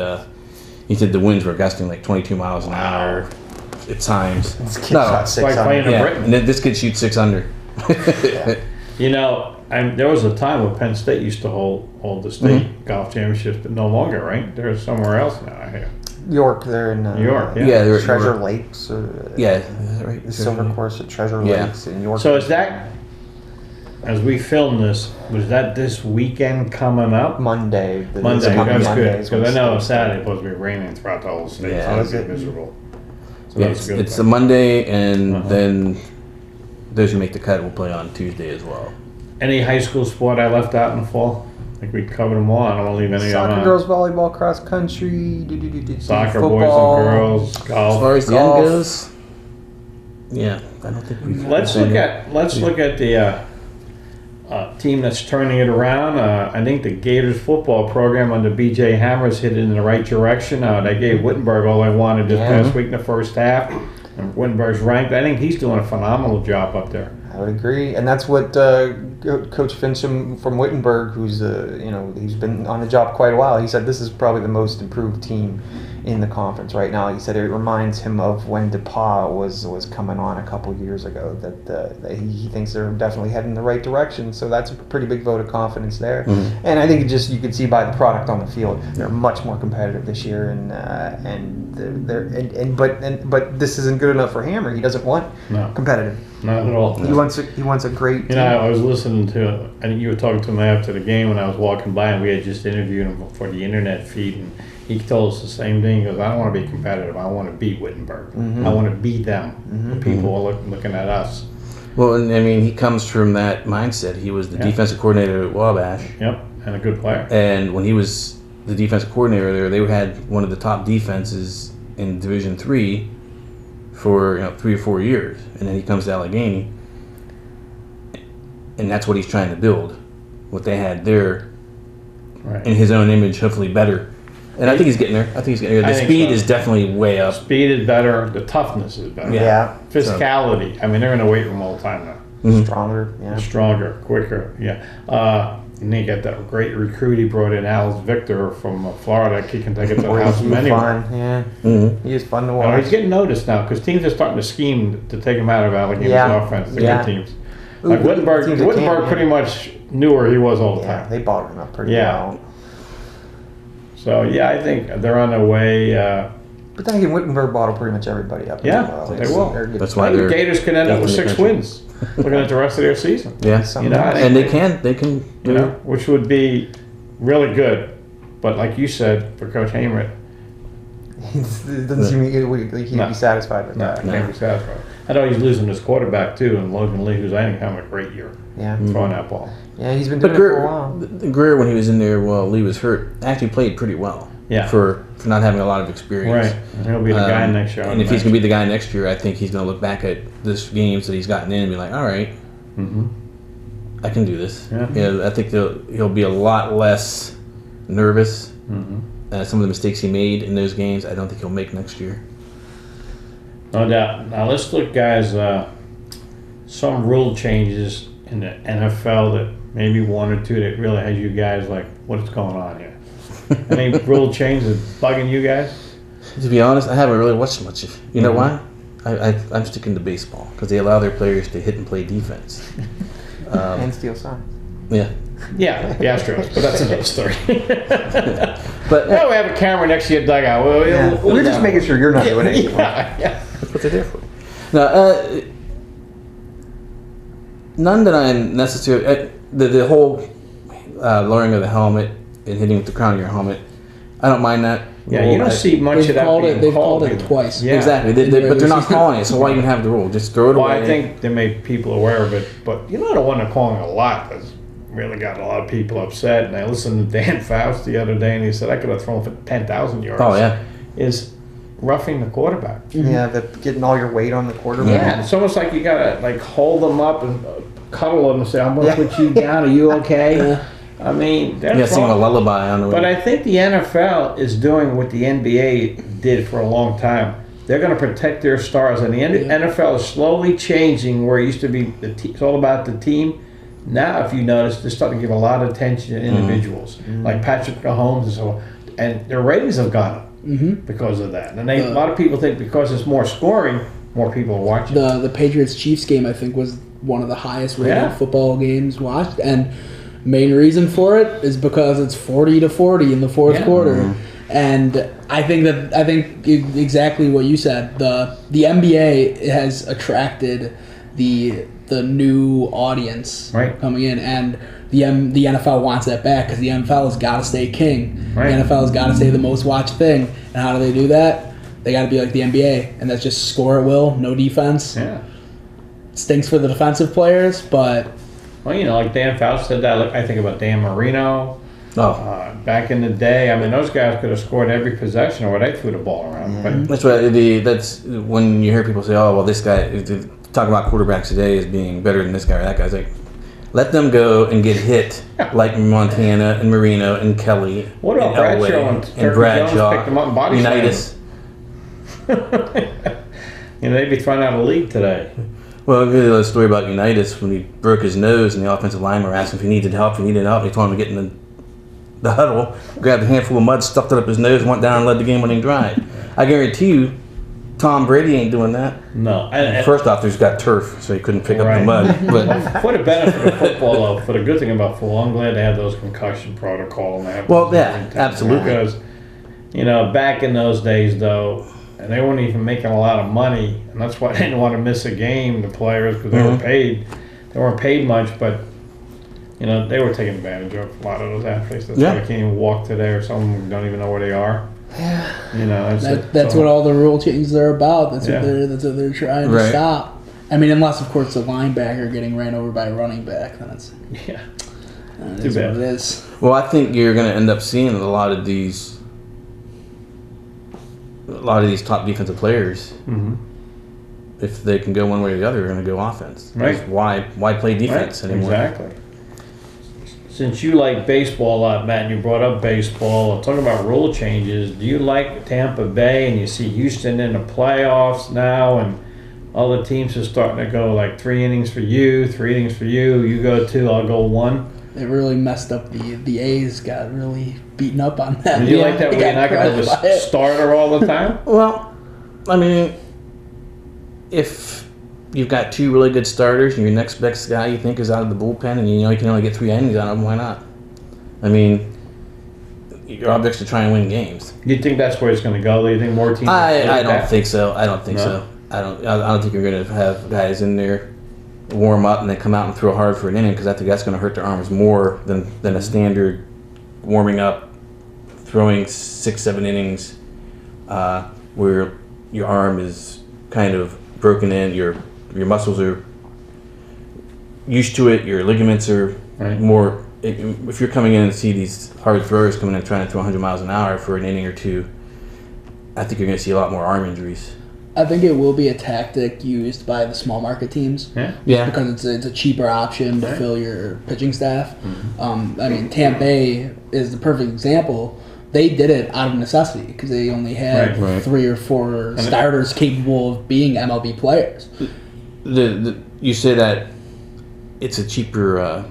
he said the winds were gusting like 22 miles an hour at times. This kid No, shot It's 6 like under. playing a Yeah, Britain. and then this kid shoots 6 under. You know, there was a time when Penn State used to hold the state golf championships, but no longer, right? They're somewhere else now. I hear. York, they're in York, yeah. Yeah, they're Treasure York. Lakes. Yeah, is that right? The Silver Course at Treasure Yeah. Lakes in York. So is that, as we film this, was that this weekend coming up? Monday. Monday, this coming that's Monday good. is when Because I know State- Saturday it's supposed to be raining throughout the whole state. Yeah. It's Oh, going is to it? be miserable. So Yeah, that's it's, a good. it's a thing. Monday, and Uh-huh. then those who make the cut will play on Tuesday as well. Any high school sport I left out in the fall? I think we covered them all. I don't want to leave any of them Soccer, out. girls, volleyball, cross country, Soccer, football. boys and girls, As golf. far as the Golf. end goes, yeah, I don't think we've. Let's look at the team that's turning it around. I think the Gators football program under B.J. Hammers hit it in the right direction. They gave Wittenberg all they wanted this Yeah. past week in the first half. And Wittenberg's ranked. I think he's doing a phenomenal job up there. I would agree, and that's what Coach Fincham from Wittenberg, who's he's been on the job quite a while. He said this is probably the most improved team in the conference right now. He said it reminds him of when DePauw was coming on a couple years ago. That he thinks they're definitely heading in the right direction. So that's a pretty big vote of confidence there. Mhm. And I think you could see by the product on the field, they're much more competitive this year. But this isn't good enough for Hammer. He doesn't want No, competitive. not at all. He wants a great. You know, I was listening to, I think you were talking to him after the game when I was walking by, and we had just interviewed him for the internet feed, and he told us the same thing. He goes, I don't want to be competitive. I want to beat Wittenberg. Mhm. I want to beat them. Mhm. The people are looking at us. Well, and I mean, he comes from that mindset. He was the Yeah. defensive coordinator at Wabash, Yep, and a good player. and when he was the defensive coordinator there, they had one of the top defenses in Division III for 3 or 4 years, and then he comes to Allegheny, and that's what he's trying to build. What they had there Right. in his own image, hopefully better. And I think he's getting there. I think he's getting there. I The think speed so. is definitely way up. Speed is better. The toughness is better. Yeah. Physicality. I mean, they're in the weight room all the time now. Mhm. Stronger, yeah. Stronger, quicker. Yeah. And they got that great recruit he brought in, Alex Victor from Florida. He can take it to the house from He's anywhere. fun, yeah. Mhm. He is fun to Oh, watch. he's getting noticed now because teams are starting to scheme to take him out of Allegheny's Yeah. offense. The Yeah. good teams. Ooh, Like the Wittenberg, teams that Wittenberg can't, pretty much knew where he was all the Yeah, time. they bought him up pretty Yeah. well. So yeah, I think they're on their way. But then again, Wittenberg bottled pretty much everybody up. Yeah, as well. they It's- will. they're good. That's I why think the they're Gators could end up with definitely 6 country. wins. Looking at the rest of their season, Yeah, Some You know, guys- and they can. you know, which would be really good. But like you said, for Coach Hamrick, it doesn't seem like he'd No. be satisfied with no, that. he can't be satisfied. I know he's losing his quarterback too, and Logan Lee, who's I think having a great year Yeah, throwing that ball. yeah, he's been But doing it for a while. Greer, when he was in there while Lee was hurt, actually played pretty well. Yeah. For not having a lot of experience. Right, and he'll be the guy next year. And if he's going to be the guy next year, I think he's going to look back at this games that he's gotten in and be like, all right, Mm-hmm. I can do this. Yeah. I think he'll be a lot less nervous. Mm-hmm. Some of the mistakes he made in those games, I don't think he'll make next year. No doubt. Now let's look, guys. Some rule changes in the NFL that maybe one or two that really has you guys like, what's going on here? Any rule changes bugging you guys? To be honest, I haven't really watched much of. You know why? I'm sticking to baseball because they allow their players to hit and play defense. And steal signs. Yeah. Yeah, the Astros, but that's another story. But Yeah, we have a camera next to your dugout. We're just making sure you're not doing anything. Yeah. that's what they're there for. Now, none that I necessarily the whole lowering of the helmet and hitting with the crown of your helmet. I don't mind that. Yeah, you don't see much of that being They've called called it twice. Yeah. Exactly, but they're not calling it. So why even have the rule? Just throw it Well, away. I think they made people aware of it, but you know the one they're calling a lot that's really got a lot of people upset. And I listened to Dan Faust the other day, and he said I could have thrown for 10,000 yards. Oh yeah. Is roughing the quarterback. Yeah, getting all your weight on the quarterback. Yeah, it's almost like you gotta like hold them up and cuddle them and say, "I'm gonna put you down. Are you okay?" Yeah. I mean, that's Yeah, sing a wrong. lullaby on the way. But I think the NFL is doing what the NBA did for a long time. They're going to protect their stars, and the NFL is slowly changing. Where it used to be it's all about the team. Now, if you notice, they're starting to give a lot of attention to individuals, like Patrick Mahomes and so on. And their ratings have gone up because of that. And a lot of people think because there's more scoring, more people are watching. The Patriots Chiefs game, I think, was one of the highest rated football games watched, and main reason for it is because it's 40-40 in the fourth quarter. And I think exactly what you said. The NBA has attracted the new audience coming in, and the NFL wants that back because the NFL has got to stay king. Right. The NFL has got to stay the most watched thing. And how do they do that? They got to be like the NBA, and that's just score at will, no defense. Yeah. Stinks for the defensive players, but Well, you know, like Dan Faust said that. Look, I think about Dan Marino. Back in the day, I mean, those guys could have scored every possession or they threw the ball around. But That's right. That's when you hear people say, "Oh, well, this guy." Talk about quarterbacks today as being better than this guy or that guy. It's like, let them go and get hit like Montana and Marino and Kelly. what about and Elway Bradshaw and Turkey Bradshaw, Jones picked them up and body slammed Unitas. them? You know, they'd be thrown out of the league today. Well, really, the story about Unitas when he broke his nose and the offensive lineman were asking if he needed help. He told him to get in the huddle, grabbed a handful of mud, stuffed it up his nose, went down and led the game-winning drive. I guarantee you, Tom Brady ain't doing that. No. First off, there's got turf, so he couldn't pick up the Right. mud. But For the benefit of football, though, for the good thing about football, I'm glad they have those concussion protocol and they have Well, those yeah, everything. absolutely. Because, you know, back in those days, though, and they weren't even making a lot of money, and that's why they didn't want to miss a game, the players, because they were paid. They weren't paid much, but, you know, they were taking advantage of a lot of those athletes. That's why they can't even walk today, or some of them don't even know where they are. Yeah. You know, that's what all the rule changes are about. That's Yeah. what they're trying to stop. I mean, unless of course the linebacker getting ran over by a running back, then it's Yeah. it is what it is. well, I think you're going to end up seeing a lot of these top defensive players. If they can go one way or the other, they're going to go offense. Right. Because why play defense anymore? Exactly. Since you like baseball a lot, Matt, and you brought up baseball, talking about rule changes, do you like Tampa Bay and you see Houston in the playoffs now and all the teams are starting to go like 3 innings for you, 3 innings for you, you go 2, I'll go 1? It really messed up the A's. Got really beaten up on that. Do you like that They when you're got not going to crushed by have a it. starter all the time? Well, I mean, if you've got 2 really good starters and your next best guy you think is out of the bullpen and you know you can only get 3 innings out of him, why not? I mean, your object's to try and win games. You think that's where it's going to go? Do you think more teams? I don't think so. I don't think No? so. I don't think you're going to have guys in there warm up and then come out and throw hard for an inning because I think that's going to hurt their arms more than a standard warming up, throwing 6-7 innings where your arm is kind of broken in, your muscles are used to it, your ligaments are more. If you're coming in and see these hard throwers coming in trying to throw 100 miles an hour for an inning or 2, I think you're going to see a lot more arm injuries. I think it will be a tactic used by the small market teams. Yeah. Because it's a cheaper option to fill your pitching staff. I mean, Tampa Bay is the perfect example. They did it out of necessity because they only had 3 or 4 starters capable of being MLB players. You say that it's a cheaper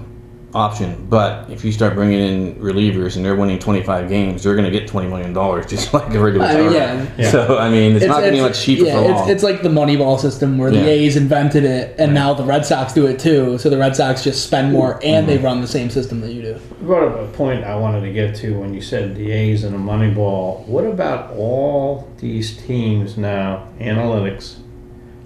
option. But if you start bringing in relievers and they're winning 25 games, they're going to get $20 million just like a regular I mean, starter. yeah. So, I mean, it's not going to be much cheaper for long. It's like the Moneyball system where the Yeah. A's invented it, and now the Red Sox do it too. So the Red Sox just spend more, and they run the same system that you do. You brought up a point I wanted to get to when you said the A's and the Moneyball. What about all these teams now, analytics,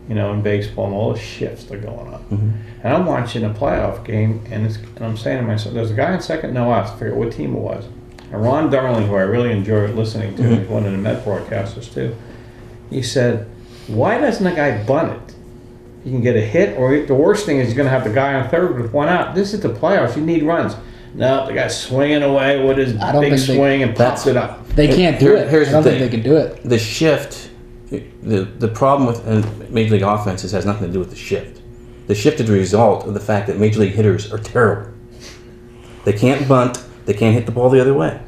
in baseball, and all the shifts that are going on? Mm-hmm. And I'm watching a playoff game, and I'm saying to myself, there's a guy in second, no outs. I forget what team it was. And Ron Darling, who I really enjoy listening to, he's one of the Met broadcasters too. He said, why doesn't the guy bunt it? He can get a hit, or the worst thing is he's going to have the guy on third with one out. This is the playoffs. You need runs. No, the guy's swinging away with his big swing and pops it up. They can't do it. Here's I don't the think they thing. can do it. The shift, the problem with Major League offenses has nothing to do with the shift. The shift is a result of the fact that Major League hitters are terrible. They can't bunt. They can't hit the ball the other way.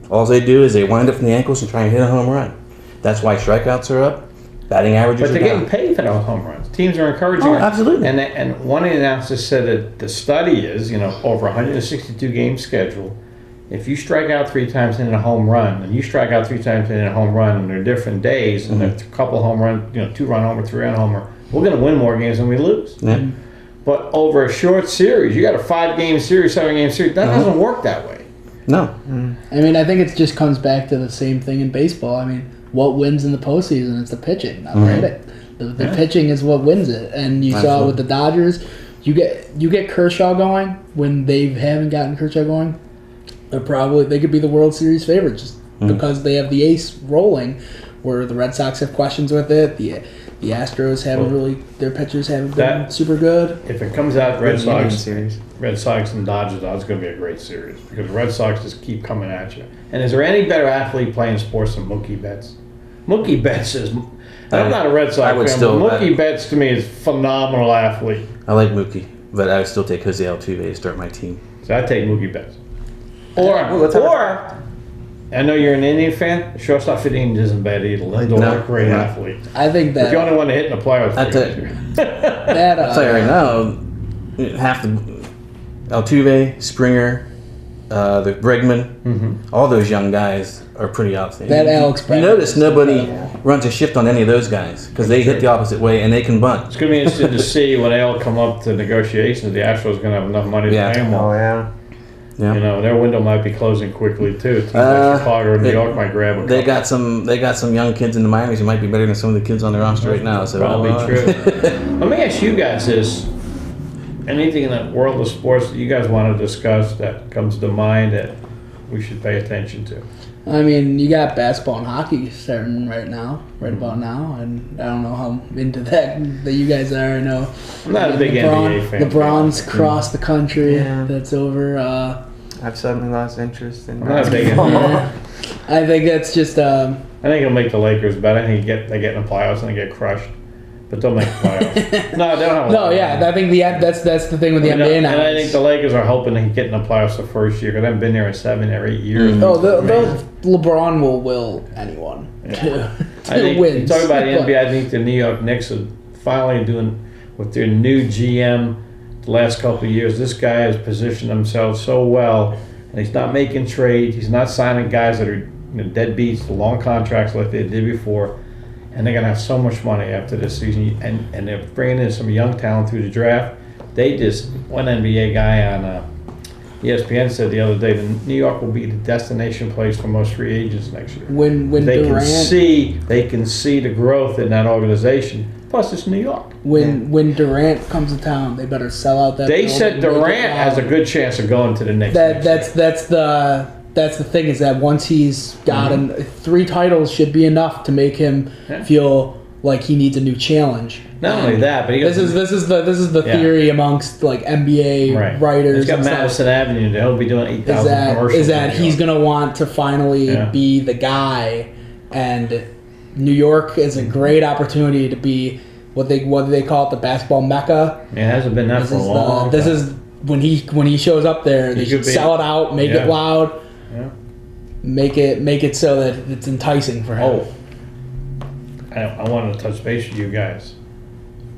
All they do is they wind up from the ankles and try and hit a home run. That's why strikeouts are up, batting averages But are they're down. getting paid for those home runs. Teams are encouraging Oh, it. absolutely. And one of the announcers said that the study is, over 162 game schedule, if you strike out 3 times in a home run, and you strike out 3 times in a home run, and they're different days, and there's a couple home runs, 2-run homer, 3-run homer, we're going to win more games than we lose. Yeah. But over a short series, you got a 5-game series, 7-game series, that doesn't work that way. No. I mean, I think it just comes back to the same thing in baseball. I mean, what wins in the postseason? It's the pitching, not the hitting. The pitching is what wins it, and you saw it with the Dodgers. You get Kershaw going when they haven't gotten Kershaw going. They could be the World Series favorites just because they have the ace rolling. Where the Red Sox have questions with it, the Astros haven't their pitchers haven't been super good. If it comes out Red Sox series. Red Sox and Dodgers, it's going to be a great series because the Red Sox just keep coming at you. And is there any better athlete playing sports than Mookie Betts? Mookie Betts is. I'm not a Red Sox fan, but Mookie Betts to me is a phenomenal athlete. I like Mookie, but I would still take Jose Altuve to start my team. So I take Mookie Betts. Or I know you're an Indian fan. Shortstop for the Indians isn't bad either. Lindor, great athlete. I think But that the only one to hit in the playoffs. I'll tell you right now, half the Altuve, Springer, the Bregman, all those young guys are pretty outstanding. That Alex You notice nobody runs a shift on any of those guys because they hit the opposite way and they can bunt. It's going to be interesting to see when they all come up to negotiations. The Astros going to have enough money to pay them all. Oh, yeah. Yeah. Their window might be closing quickly too. Teams like Chicago or New York might grab a They couple. got some young kids in the minors who might be better than some of the kids on the roster right now. So Probably true. Let me ask you guys this: anything in the world of sports that you guys want to discuss that comes to mind that we should pay attention to? I mean, you got basketball and hockey starting right about now, and I don't know how into that you guys are. I know I'm not a big NBA fan. LeBron's crossed the country. Yeah. That's over. I've suddenly lost interest in I'm not a big basketball. I think that's just. I think it'll make the Lakers better. I think they get in the playoffs and they get crushed, but they'll make the playoffs. No, they don't have. No, yeah, I think that's the thing with the NBA now. And I think the Lakers are hoping they can get in the playoffs the first year because they've been there in 7 or 8 years. LeBron will will anyone to I think win. you talk about the NBA. I think the New York Knicks are finally doing with their new GM. The last couple of years, this guy has positioned himself so well, and he's not making trades. He's not signing guys that are deadbeats, the long contracts like they did before. And they're gonna have so much money after this season, and they're bringing in some young talent through the draft. They just one NBA guy on ESPN said the other day that New York will be the destination place for most free agents next year. When they Durant can see the growth in that organization. Plus, it's New York. when Durant comes to town, they better sell out that. They building, said make it Durant has a loud. good chance of going to the next. That's the thing is that once he's gotten 3 titles should be enough to make him feel like he needs a new challenge. Not only that, but this is the theory amongst like NBA writers. He's got and stuff. Madison Avenue. He'll be doing 8,000 commercials. Is that he's gonna want to finally be the guy, and New York is a great opportunity to be what they call it, the basketball mecca. It hasn't been that for a long time. This is when he shows up there. They should sell it out, make it loud, make it so that it's enticing for him. Oh, I wanted to touch base with you guys.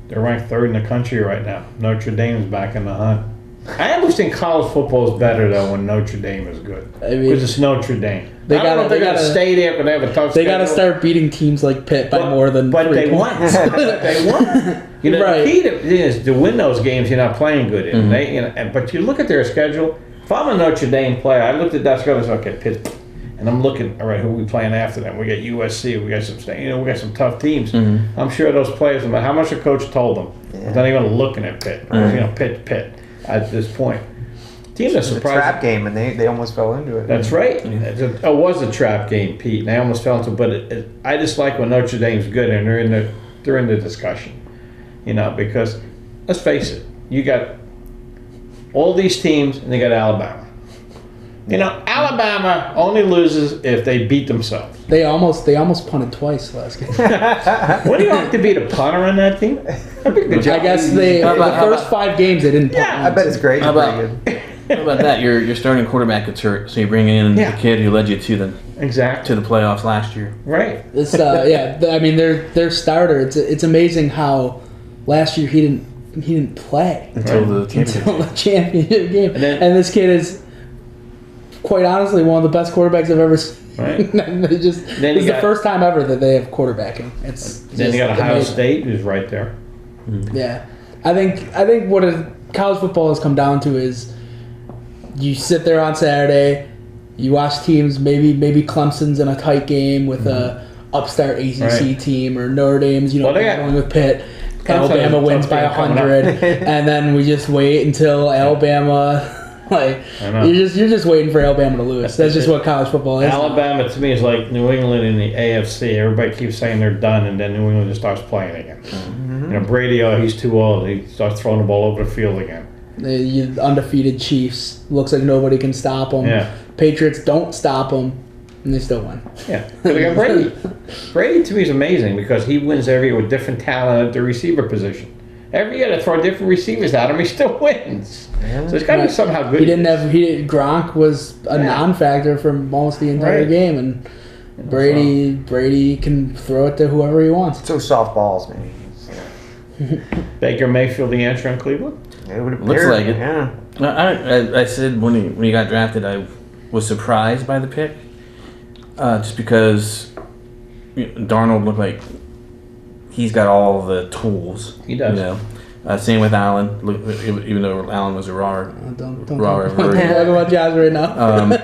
They're ranked 3rd in the country right now. Notre Dame's back in the hunt. I always think college football is better though when Notre Dame is good. I mean, Because it's Notre Dame. They I don't know if they're gotta- going to stay there, but they have a tough They schedule. got to start beating teams like Pitt by more than But 3 they points. won. But they won. You know, Right. the key to win those games, you're not playing good in. Mm-hmm. They, you know, but you look at their schedule. If I'm a Notre Dame player, I looked at that schedule and said, okay, Pitt. And I'm looking, all right, who are we playing after them? We got USC. We got some, we got some tough teams. Mm-hmm. I'm sure those players, no matter how much the coach told them, Yeah. they're not even looking at Pitt. Right. You know, Pitt at this point. Team that's It was a surprised. trap game, and they almost fell into it. That's right. It was a trap game, Pete, and I almost fell into. But I just like when Notre Dame's good and they're in the discussion, you know, because let's face it, you got all these teams and they got Alabama. You know, Alabama only loses if they beat themselves. They almost punted twice last game. What do you have to be the punter on that team? I think the I guess the first 5 games they didn't punt. Yeah, I bet it's great. How about- Pretty good. How about that? Your starting quarterback gets hurt, so you bring in Yeah. the kid who led you to exactly the playoffs last year. right. It's I mean their starter. It's amazing how last year he didn't play Until the championship. until the championship game, And then- and this kid is quite honestly one of the best quarterbacks I've ever seen. Right. They just Then it's you the got- first time ever that they have quarterbacking. It's Then just you got Ohio amazing. State, who's right there. Yeah, I think what college football has come down to is you sit there on Saturday, you watch teams. Maybe Clemson's in a tight game with a upstart ACC Right. team, or Notre Dame's Well, they got- battling with Pitt. Clemson Alabama has a wins tough by game coming up. 100, and then we just wait until Alabama. Like I know. you're just waiting for Alabama to lose. That's just what college football is. Alabama to me is like New England in the AFC. Everybody keeps saying they're done, and then New England just starts playing again. You know, Brady, he's too old. He starts throwing the ball over the field again. The undefeated Chiefs looks like nobody can stop them. Yeah. Patriots don't stop them, and they still win. Yeah, but they got Brady. Brady to me is amazing because he wins every year with different talent at the receiver position. Every year they throw different receivers at him, he still wins. So it's got to be somehow good. Gronk was a non-factor for almost the entire Right. game, and Brady can throw it to whoever he wants. So soft balls, man. Baker Mayfield, the answer in Cleveland. It would Looks appear, like it. Yeah. I said when he got drafted, I was surprised by the pick, just because Darnold looked like he's got all the tools. He does. You know, same with Allen. Even though Allen was a raw. Don't Raw talk version. about Jazz right now.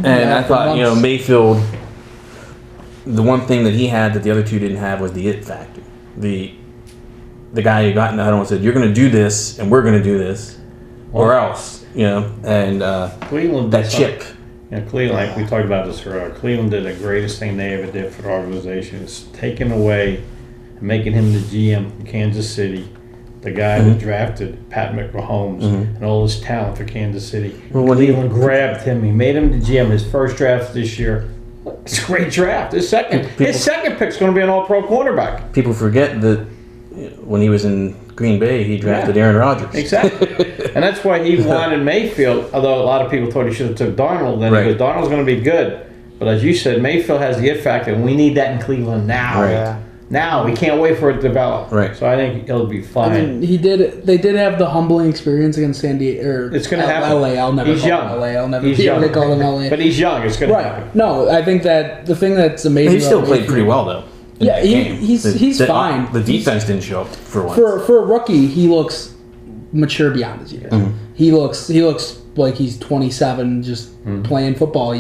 And I thought, Mayfield, the one thing that he had that the other two didn't have was the it factor. The guy who got in the huddle and said, "You're going to do this, and we're going to do this, or else," and Cleveland that did chip. Yeah, Cleveland, like we talked about this earlier, Cleveland did the greatest thing they ever did for the organization. It's taking away and making him the GM in Kansas City, the guy that drafted Pat McMahomes and all his talent for Kansas City. Well, when he- Cleveland grabbed him. He made him the GM. His first draft this year. It's a great draft. His second pick's going to be an all-pro quarterback. People forget that when he was in Green Bay, he drafted Aaron Rodgers. Exactly. And that's why he wanted Mayfield, although a lot of people thought he should have took Darnold. Then Right. because Darnold's going to be good. But as you said, Mayfield has the it factor, and we need that in Cleveland now. Right. Yeah. Now. We can't wait for it to develop. Right. So I think he'll be fine. They did have the humbling experience against San Diego. Or It's gonna happen. LA. I'll never He's call young. him LA. I'll never He's be able to young. call him LA. But he's young. It's going to happen. Right. No, I think that the thing that's amazing. He still about played Mayfield- pretty well though. in Yeah, that he- game. he's fine. The defense didn't show up for once. For a rookie, he looks mature beyond his years. Mm-hmm. He looks like he's 27, just playing football.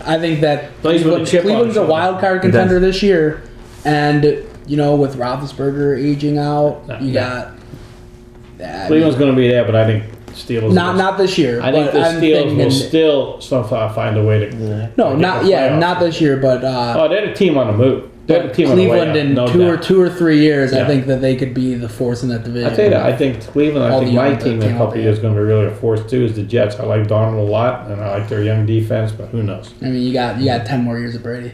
I think that Plays with a chip on Cleveland's his a shoulder. wild card contender this year, and with Roethlisberger aging out, you got. Cleveland's going to be there, but I think Steelers. Not this year. I think but the I'm Steelers thinking- will still somehow find a way to. No, get not the yeah, playoffs. not this year, but. Oh, they're the team on the move. They're the team on the way Cleveland up, in no doubt. two or 3 years, Yeah. I think that they could be the force in that division. I tell you that. I think Cleveland. I All think the my young team in a came couple up, of years is going to be really a force too. Is the Jets. I like Darnold a lot, and I like their young defense. But who knows? I mean, you got 10 more years of Brady.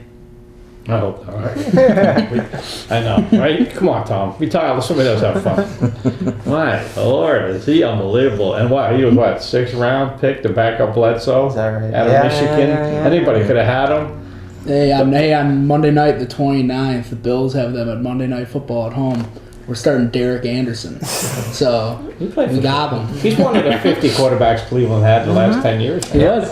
I hope not. Right? I know, right? Come on, Tom. Be tired. Let somebody else have fun. My Lord, is he unbelievable? And what? He was what 6th round pick to back up Bledsoe Is that right? out of Yeah, Michigan. yeah. Anybody could have had him. Hey, on Monday night, the 29th, the Bills have them at Monday Night Football at home. we're starting Derek Anderson. So He played we for- got him. He's one of the 50 quarterbacks Cleveland had in the last 10 years. He was.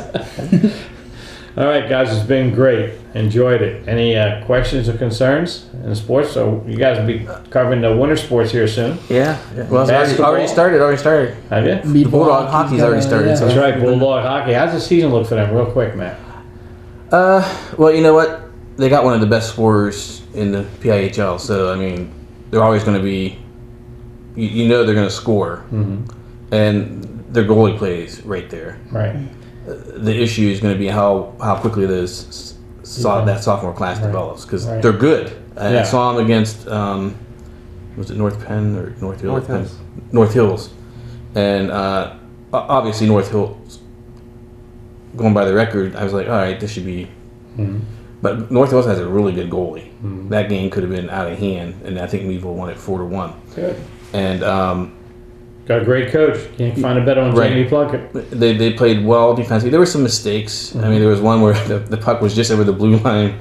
All right, guys, it's been great. Enjoyed it. Any questions or concerns in sports? So you guys will be covering the winter sports here soon. Yeah. Well, it's Basketball. already started. Have you? The Bulldog hockey's already started. Yeah. So. That's right, Bulldog hockey. How's the season look for them, real quick, Matt? Well, you know what? They got one of the best scorers in the PIHL. So I mean, they're always going to be. You know they're going to score, and their goalie plays right there. Right. The issue is going to be how quickly that sophomore class develops because Right. they're good. I Yeah. saw them against was it North Penn or North Hills? North Hills. North Hills, and obviously North Hills. Going by the record, I was like, all right, this should be. But North Hills has a really good goalie. That game could have been out of hand, and I think Meadville won it 4-1. Good. And Got a great coach. Can't find a better one, Right. Jamie Plunkett. They played well defensively. There were some mistakes. I mean, there was one where the puck was just over the blue line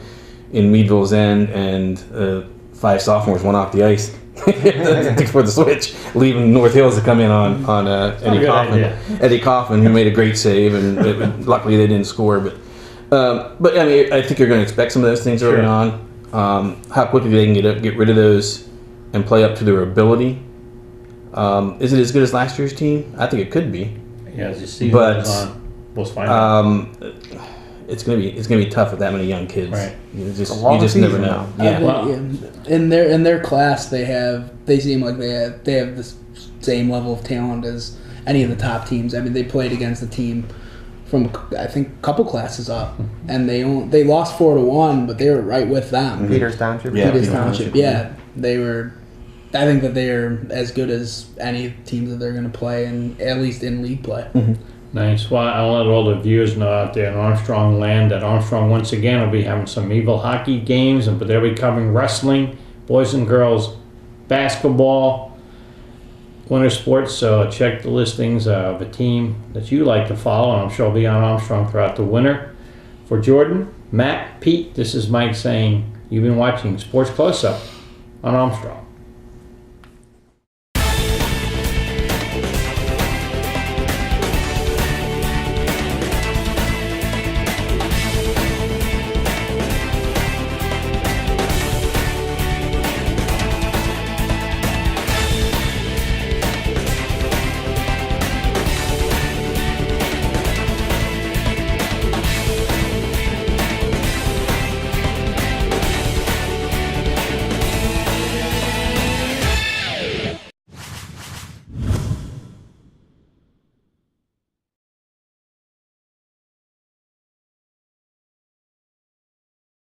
in Meadville's end, and 5 sophomores went off the ice for the switch, leaving North Hills to come in on Eddie good Kaufman. idea. Eddie Kaufman, who made a great save, and luckily they didn't score. But I mean, I think you're going to expect some of those things early Sure. on. How quickly they can get rid of those and play up to their ability. Is it as good as last year's team? I think it could be. Yeah, as you see, But, we'll find out. It's gonna be tough with that many young kids. Right. You a just long never season know. now. Yeah. Wow. In their class, they seem like they have the same level of talent as any of the top teams. I mean, they played against a team from I think a couple classes up, and they lost 4-1, but they were right with them. Peters Township. Yeah. Peters Peters Township. Township, Yeah, they were. I think that they're as good as any teams that they're going to play, and at least in league play. Nice. Well, I'll let all the viewers know out there in Armstrong land that Armstrong once again will be having some Meadville hockey games, but they'll be covering wrestling, boys and girls, basketball, winter sports. So check the listings of a team that you like to follow, and I'm sure will be on Armstrong throughout the winter. For Jordan, Matt, Pete, this is Mike saying you've been watching Sports Close-Up on Armstrong.